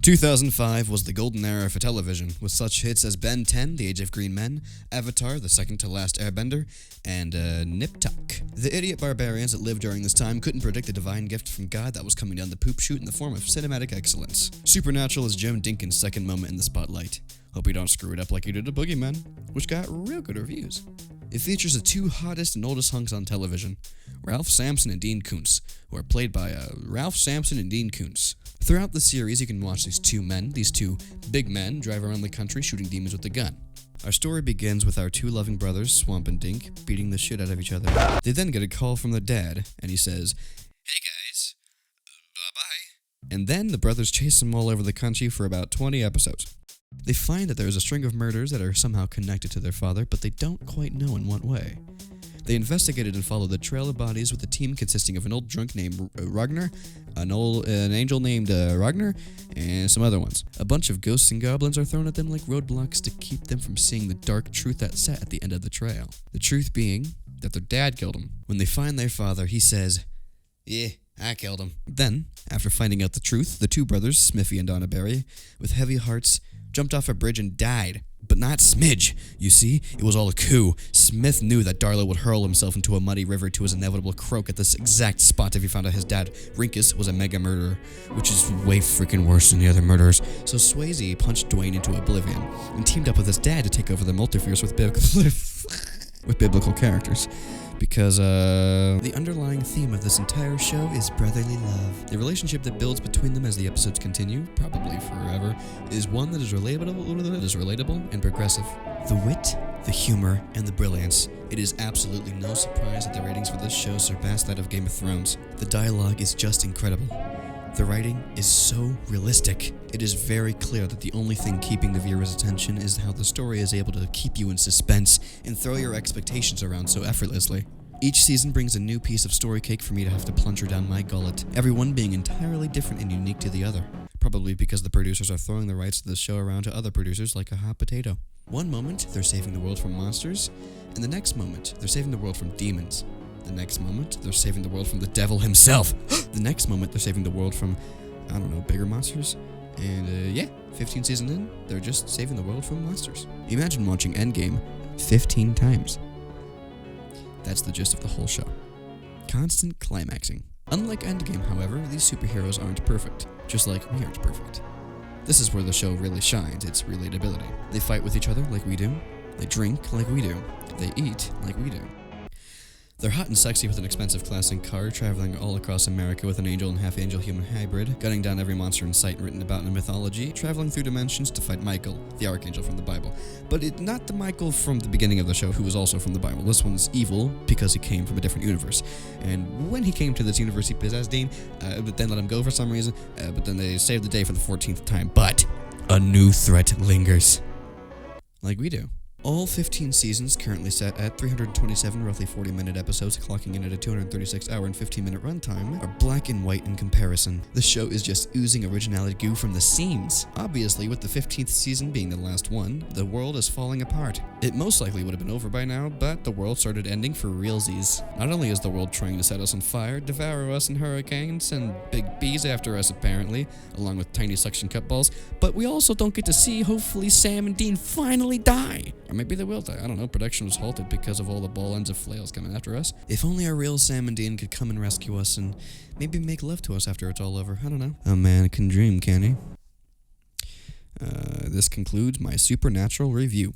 2005 was the golden era for television, with such hits as Ben 10, The Age of Green Men, Avatar, The Second to Last Airbender, and Nip Tuck. The idiot barbarians that lived during this time couldn't predict the divine gift from God that was coming down the poop chute in the form of cinematic excellence. Supernatural is Jim Dinkin's second moment in the spotlight. Hope you don't screw it up like you did to Boogeyman, which got real good reviews. It features the two hottest and oldest hunks on television, Ralph Sampson and Dean Koontz, who are played by Ralph Sampson and Dean Koontz. Throughout the series, you can watch these two big men, drive around the country shooting demons with a gun. Our story begins with our two loving brothers, Swamp and Dink, beating the shit out of each other. They then get a call from their dad, and he says, "Hey guys, bye-bye." And then the brothers chase them all over the country for about 20 episodes. They find that there is a string of murders that are somehow connected to their father, but they don't quite know in what way. They investigated and followed the trail of bodies with a team consisting of an old drunk named Ragnar, an angel named Ragnar, and some other ones. A bunch of ghosts and goblins are thrown at them like roadblocks to keep them from seeing the dark truth that's set at the end of the trail. The truth being that their dad killed him. When they find their father, he says, "Yeah, I killed him." Then, after finding out the truth, the two brothers, Smithy and Donna Barry, with heavy hearts, jumped off a bridge and died. But not Smidge. You see, it was all a coup. Smith knew that Darla would hurl himself into a muddy river to his inevitable croak at this exact spot if he found out his dad, Rinkus, was a mega murderer, which is way freaking worse than the other murderers. So Swayze punched Dwayne into oblivion and teamed up with his dad to take over the multiverse with biblical characters. Because, the underlying theme of this entire show is brotherly love. The relationship that builds between them as the episodes continue, probably forever, is one that is relatable and progressive. The wit, the humor, and the brilliance. It is absolutely no surprise that the ratings for this show surpass that of Game of Thrones. The dialogue is just incredible. The writing is so realistic. It is very clear that the only thing keeping the viewer's attention is how the story is able to keep you in suspense and throw your expectations around so effortlessly. Each season brings a new piece of story cake for me to have to plunger down my gullet, every one being entirely different and unique to the other. Probably because the producers are throwing the rights to the show around to other producers like a hot potato. One moment, they're saving the world from monsters, and the next moment, they're saving the world from demons. The next moment, they're saving the world from the devil himself. The next moment, they're saving the world from, bigger monsters. And 15 seasons in, they're just saving the world from monsters. Imagine watching Endgame 15 times. That's the gist of the whole show. Constant climaxing. Unlike Endgame, however, these superheroes aren't perfect, just like we aren't perfect. This is where the show really shines, its relatability. They fight with each other like we do. They drink like we do. They eat like we do. They're hot and sexy with an expensive classic car, traveling all across America with an angel and half-angel human hybrid, gunning down every monster in sight written about in mythology, traveling through dimensions to fight Michael, the archangel from the Bible. But not the Michael from the beginning of the show, who was also from the Bible. This one's evil because he came from a different universe. And when he came to this universe, he possessed Dean, but then let him go for some reason, but then they saved the day for the 14th time. But a new threat lingers. Like we do. All 15 seasons, currently set at 327 roughly 40-minute episodes, clocking in at a 236-hour and 15-minute runtime, are black and white in comparison. The show is just oozing originality goo from the seams. Obviously, with the 15th season being the last one, the world is falling apart. It most likely would have been over by now, but the world started ending for realsies. Not only is the world trying to set us on fire, devour us in hurricanes, send big bees after us apparently, along with tiny suction cup balls, but we also don't get to see, hopefully, Sam and Dean finally die. Or maybe they will die. I don't know. Production was halted because of all the ball ends of flails coming after us. If only our real Sam and Dean could come and rescue us and maybe make love to us after it's all over. I don't know. A man can dream, can he? This concludes my Supernatural review.